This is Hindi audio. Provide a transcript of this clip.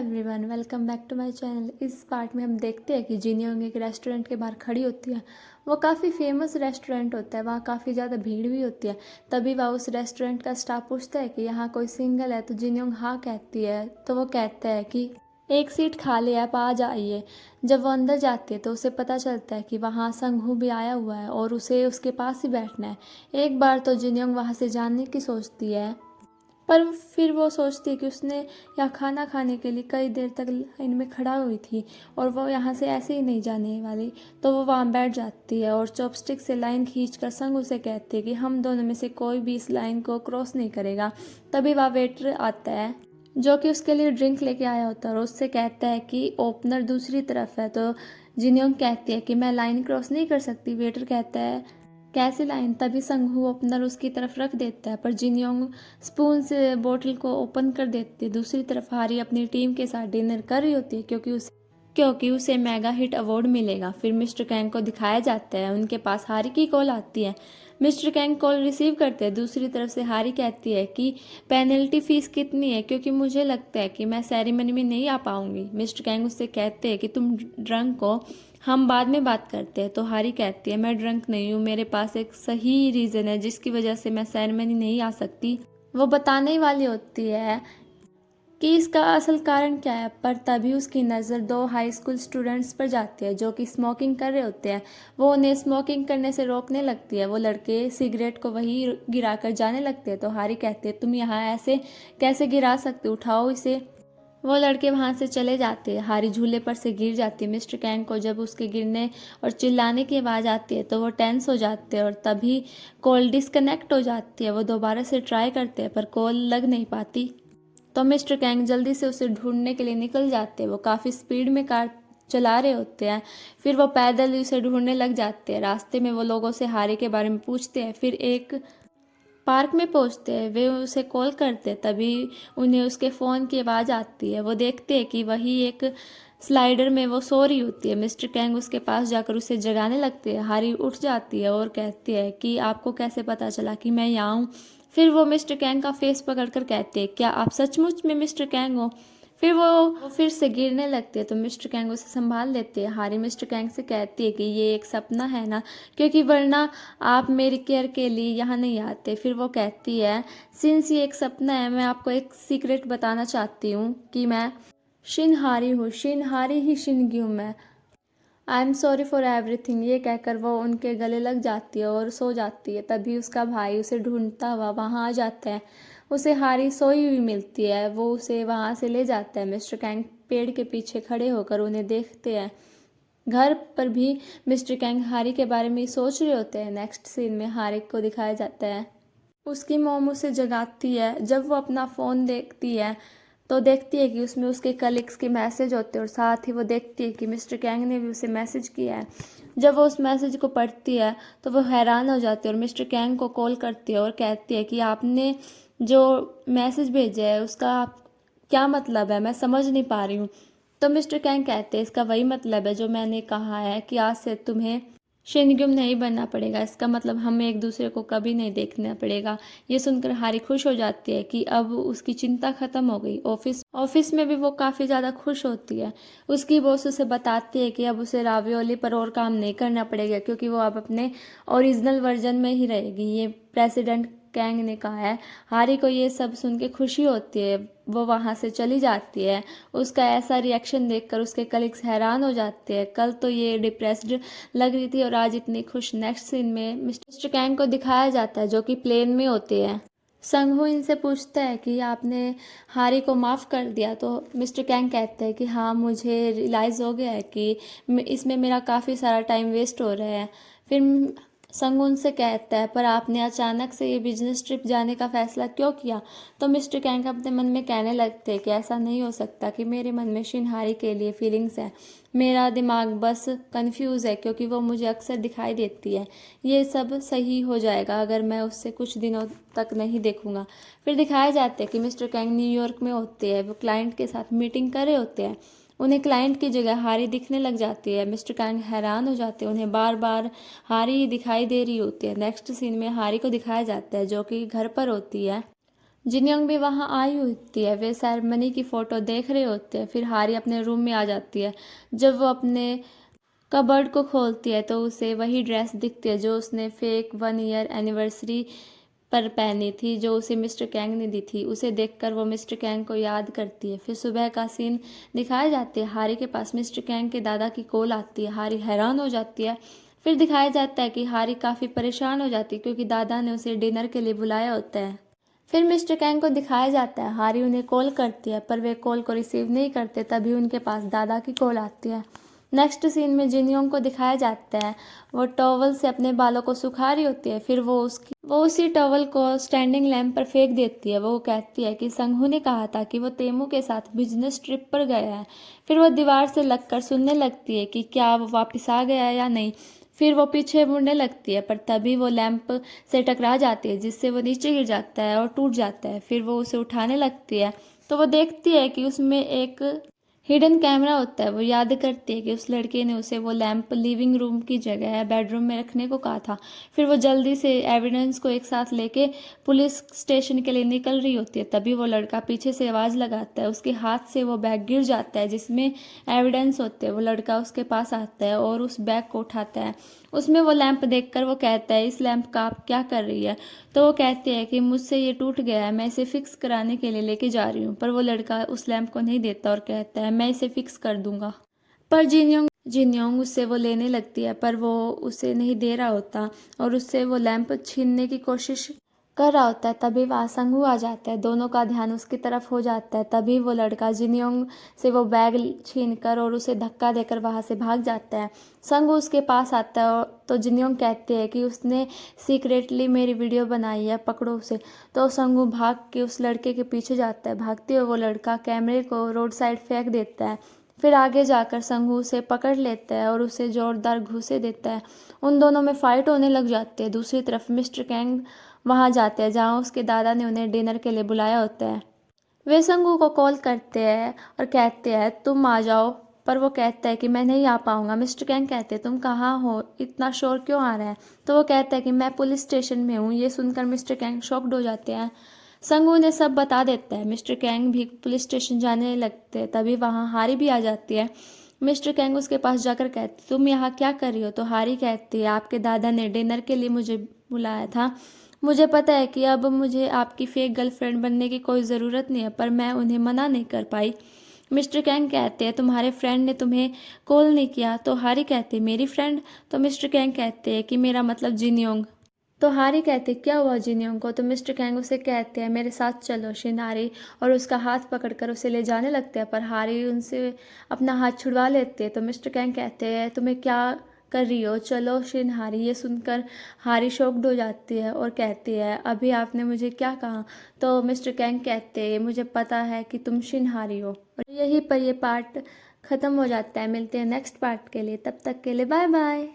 Everyone, welcome back to my channel. इस पार्ट में हम देखते हैं कि जिन योंग एक रेस्टोरेंट के बाहर खड़ी होती है। वो काफ़ी फेमस रेस्टोरेंट होता है, वहाँ काफ़ी ज़्यादा भीड़ भी होती है। तभी वह उस रेस्टोरेंट का स्टाफ पूछता है कि यहाँ कोई सिंगल है, तो जिन योंग हाँ कहती है। तो वो कहता है कि एक सीट खाली है, आप आ जाइए। जब वो अंदर जाती है तो उसे पता चलता है कि वहाँ संघू भी आया हुआ है और उसे उसके पास ही बैठना है। एक बार तो जिन योंग वहाँ से जाने की सोचती है, पर फिर वो सोचती है कि उसने यहाँ खाना खाने के लिए कई देर तक लाइन में खड़ा हुई थी और वो यहाँ से ऐसे ही नहीं जाने वाली। तो वो वहाँ बैठ जाती है और चॉपस्टिक से लाइन खींचकर संग उसे कहती है कि हम दोनों में से कोई भी इस लाइन को क्रॉस नहीं करेगा। तभी वहाँ वेटर आता है जो कि उसके लिए ड्रिंक लेके आया होता है और उससे कहता है कि ओपनर दूसरी तरफ है। तो जिनयोंग कहती है कि मैं लाइन क्रॉस नहीं कर सकती। वेटर कहता है कैसी लाइन। तभी संघू ओपनर उसकी तरफ रख देता है, पर जिन योंग स्पून से बोतल को ओपन कर देती है। दूसरी तरफ हारी अपनी टीम के साथ डिनर कर रही होती है क्योंकि उसे मेगा हिट अवार्ड मिलेगा। फिर मिस्टर कैंग को दिखाया जाता है, उनके पास हारी की कॉल आती है। मिस्टर कैंग कॉल रिसीव करते हैं। दूसरी तरफ से हारी कहती है कि पेनल्टी फीस कितनी है, क्योंकि मुझे लगता है कि मैं सेरेमनी में नहीं आ पाऊंगी। मिस्टर कैंग उससे कहते हैं कि तुम ड्रंक हो, हम बाद में बात करते हैं। तो हारी कहती है मैं ड्रंक नहीं हूँ, मेरे पास एक सही रीज़न है जिसकी वजह से मैं सेरेमनी नहीं आ सकती। वो बताने वाली होती है कि इसका असल कारण क्या है, पर तभी उसकी नज़र दो हाई स्कूल स्टूडेंट्स पर जाती है जो कि स्मोकिंग कर रहे होते हैं। वो उन्हें स्मोकिंग करने से रोकने लगती है। वो लड़के सिगरेट को वही गिराकर जाने लगते हैं। तो हारी कहते हैं तुम यहाँ ऐसे कैसे गिरा सकते, उठाओ इसे। वो लड़के वहाँ से चले जाते हैं। हारी झूले पर से गिर जाती है। मिस्टर कैंग को जब उसके गिरने और चिल्लाने की आवाज़ आती है तो वो टेंस हो जाते हैं और तभी कॉल डिस्कनेक्ट हो जाती है। वो दोबारा से ट्राई करते हैं पर कॉल लग नहीं पाती। तो मिस्टर कैंग जल्दी से उसे ढूंढने के लिए निकल जाते हैं। वो काफ़ी स्पीड में कार चला रहे होते हैं। फिर वो पैदल ही उसे ढूंढने लग जाते हैं। रास्ते में वो लोगों से हारी के बारे में पूछते हैं। फिर एक पार्क में पहुंचते हैं। वे उसे कॉल करते हैं। तभी उन्हें उसके फ़ोन की आवाज़ आती है। वो देखते हैं कि वही एक स्लाइडर में वो सो रही होती है। मिस्टर कैंग उसके पास जाकर उसे जगाने लगते हैं। हारी उठ जाती है और कहती है कि आपको कैसे पता चला कि मैं यहाँ हूँ। फिर वो मिस्टर कैंग का फेस पकड़कर कहते हैं क्या आप सचमुच में मिस्टर कैंग हो। फिर वो फिर से गिरने लगते हैं तो मिस्टर कैंग उसे संभाल लेते हैं। हारी मिस्टर कैंग से कहती है कि ये एक सपना है ना, क्योंकि वरना आप मेरी केयर के लिए यहाँ नहीं आते। फिर वो कहती है सिंस ये एक सपना है, मैं आपको एक सीक्रेट बताना चाहती हूँ कि मैं शिनहारी हूँ, शिनहारी ही शिनगी हूँ मैं। I am sorry for everything. ये कहकर वो उनके गले लग जाती है और सो जाती है। तभी उसका भाई उसे ढूंढता हुआ वहाँ आ जाता है। उसे हारी सोई हुई मिलती है। वो उसे वहाँ से ले जाता है। मिस्टर कैंग पेड़ के पीछे खड़े होकर उन्हें देखते हैं। घर पर भी मिस्टर कैंग हारी के बारे में सोच रहे होते हैं। नेक्स्ट सीन में हारी को दिखाया जाता है उसकी मॉम उसे जगाती है। जब वो अपना फ़ोन देखती है तो देखती है कि उसमें उसके कलीग्स के मैसेज होते हैं और साथ ही वो देखती है कि मिस्टर कैंग ने भी उसे मैसेज किया है। जब वो उस मैसेज को पढ़ती है तो वो हैरान हो जाती है और मिस्टर कैंग को कॉल करती है और कहती है कि आपने जो मैसेज भेजा है उसका क्या मतलब है, मैं समझ नहीं पा रही हूँ। तो मिस्टर कैंग कहते हैं इसका वही मतलब है जो मैंने कहा है कि आज से तुम्हें शिनग्युम नहीं बनना पड़ेगा। इसका मतलब हमें एक दूसरे को कभी नहीं देखना पड़ेगा। ये सुनकर हारी खुश हो जाती है कि अब उसकी चिंता खत्म हो गई। ऑफिस में भी वो काफ़ी ज़्यादा खुश होती है। उसकी बॉस उसे बताती है कि अब उसे रावियोली पर और काम नहीं करना पड़ेगा क्योंकि वो अब अपने ओरिजिनल वर्जन में ही रहेगी। ये प्रेसिडेंट कैंग ने कहा है। हारी को ये सब सुन के खुशी होती है। वो वहाँ से चली जाती है। उसका ऐसा रिएक्शन देखकर उसके कलीग्स हैरान हो जाते हैं। कल तो ये डिप्रेस्ड लग रही थी और आज इतनी खुश। नेक्स्ट सीन में मिस्टर कैंग को दिखाया जाता है जो कि प्लेन में होते हैं। संघू इनसे पूछता है कि आपने हारी को माफ़ कर दिया। तो मिस्टर कैंग कहते हैं कि हाँ, मुझे रियलाइज़ हो गया है कि इसमें मेरा काफ़ी सारा टाइम वेस्ट हो रहा है। फिर संघू उनसे कहता है पर आपने अचानक से ये बिजनेस ट्रिप जाने का फ़ैसला क्यों किया। तो मिस्टर कैंग अपने मन में कहने लगते हैं कि ऐसा नहीं हो सकता कि मेरे मन में शिनहारी के लिए फीलिंग्स है। मेरा दिमाग बस कंफ्यूज है क्योंकि वो मुझे अक्सर दिखाई देती है। ये सब सही हो जाएगा अगर मैं उससे कुछ दिनों तक नहीं देखूंगा। फिर दिखाया जाता है कि मिस्टर कैंग न्यूयॉर्क में होते हैं। वो क्लाइंट के साथ मीटिंग कर रहे होते हैं। उन्हें क्लाइंट की जगह हारी दिखने लग जाती है। मिस्टर कैंग हैरान हो जाते हैं। उन्हें बार बार हारी दिखाई दे रही होती है। नेक्स्ट सीन में हारी को दिखाया जाता है जो कि घर पर होती है। जिनयोंग भी वहाँ आई होती है, वे सेरेमनी की फ़ोटो देख रहे होते हैं। फिर हारी अपने रूम में आ जाती है। जब वो अपने कबर्ड को खोलती है तो उसे वही ड्रेस दिखती है जो उसने फेक 1 ईयर एनिवर्सरी पर पहनी थी, जो उसे मिस्टर कैंग ने दी थी। उसे देखकर वो मिस्टर कैंग को याद करती है। फिर सुबह का सीन दिखाया जाता है। हारी के पास मिस्टर कैंग के दादा की कॉल आती है। हारी हैरान हो जाती है। फिर दिखाया जाता है कि हारी काफ़ी परेशान हो जाती है क्योंकि दादा ने उसे डिनर के लिए बुलाया होता है। फिर मिस्टर कैंग को दिखाया जाता है। हारी उन्हें कॉल करती है पर वे कॉल को रिसीव नहीं करते। तभी उनके पास दादा की कॉल आती है। नेक्स्ट सीन में जिनयोंग को दिखाया जाता है। वो टॉवल से अपने बालों को सुखा रही होती है। फिर वो उसी टॉवल को स्टैंडिंग लैंप पर फेंक देती है। वो कहती है कि संघू ने कहा था कि वो तेमू के साथ बिजनेस ट्रिप पर गया है। फिर वो दीवार से लगकर सुनने लगती है कि क्या वो वापस आ गया है या नहीं। फिर वो पीछे मुड़ने लगती है पर तभी वो लैंप से टकरा जाती है जिससे वो नीचे गिर जाता है और टूट जाता है। फिर वो उसे उठाने लगती है तो वो देखती है कि उसमें एक हिडन कैमरा होता है। वो याद करती है कि उस लड़के ने उसे वो लैंप लिविंग रूम की जगह बेडरूम में रखने को कहा था। फिर वो जल्दी से एविडेंस को एक साथ लेके पुलिस स्टेशन के लिए निकल रही होती है। तभी वो लड़का पीछे से आवाज़ लगाता है। उसके हाथ से वो बैग गिर जाता है जिसमें एविडेंस होते हैं। वो लड़का उसके पास आता है और उस बैग को उठाता है। उसमें वो लैंप देखकर वो कहता है, इस लैंप का आप क्या कर रही है? तो वो कहती है कि मुझसे ये टूट गया है, मैं इसे फिक्स कराने के लिए लेके जा रही हूँ। पर वो लड़का उस लैंप को नहीं देता और कहता है मैं इसे फिक्स कर दूंगा। पर जिनयोंग उससे वो लेने लगती है पर वो उसे नहीं दे रहा होता और उससे वो लैंप छीनने की कोशिश कर रहा होता है। तभी वहाँ संगू आ जाता है। दोनों का ध्यान उसकी तरफ हो जाता है। तभी वो लड़का जिनयोंग से वो बैग छीन कर और उसे धक्का देकर वहाँ से भाग जाता है। संगू उसके पास आता है तो जिनयोंग कहते हैं कि उसने सीक्रेटली मेरी वीडियो बनाई है, पकड़ो उसे। तो संगू भाग के उस लड़के के पीछे जाता है। भागते हुए वो लड़का कैमरे को रोड साइड फेंक देता है। फिर आगे जाकर संगू उसे पकड़ लेता है और उसे जोरदार घूंसे देता है। उन दोनों में फाइट होने लग जाती है। दूसरी तरफ मिस्टर कैंग वहाँ जाते हैं जहाँ उसके दादा ने उन्हें डिनर के लिए बुलाया होता है। वे संगू को कॉल करते हैं और कहते हैं तुम आ जाओ, पर वो कहता है कि मैं नहीं आ पाऊंगा। मिस्टर कैंग कहते हैं तुम कहाँ हो, इतना शोर क्यों आ रहा है? तो वो कहता है कि मैं पुलिस स्टेशन में हूँ। ये सुनकर मिस्टर कैंग शॉक्ड हो जाते हैं। संगू ने सब बता देता है। मिस्टर कैंग भी पुलिस स्टेशन जाने लगते हैं। तभी वहाँ हारी भी आ जाती है। मिस्टर कैंग उसके पास जाकर कहते तुम यहाँ क्या कर रही हो? तो हारी कहती है आपके दादा ने डिनर के लिए मुझे बुलाया था। मुझे पता है कि अब मुझे आपकी फेक गर्लफ्रेंड बनने की कोई ज़रूरत नहीं है, पर मैं उन्हें मना नहीं कर पाई। मिस्टर कैंग कहते हैं तुम्हारे फ्रेंड ने तुम्हें कॉल नहीं किया? तो हारी कहते हैं मेरी फ्रेंड? तो मिस्टर कैंग कहते हैं कि मेरा मतलब जिनयोंग। तो हारी कहते क्या हुआ जिनयोंग को? तो मिस्टर कैंग उसे कहते हैं मेरे साथ चलो शिनारी, और उसका हाथ पकड़कर उसे ले जाने लगते हैं। पर हारी उनसे अपना हाथ छुड़वा लेते हैं। तो मिस्टर कैंग कहते हैं तुम्हें क्या कर रही हो, चलो शिनहारी। ये सुनकर हारी शॉक्ड हो जाती है और कहती है अभी आपने मुझे क्या कहा? तो मिस्टर कैंग कहते हैं मुझे पता है कि तुम शिनहारी हो। और यहीं पर ये पार्ट ख़त्म हो जाता है। मिलते हैं नेक्स्ट पार्ट के लिए, तब तक के लिए बाय बाय।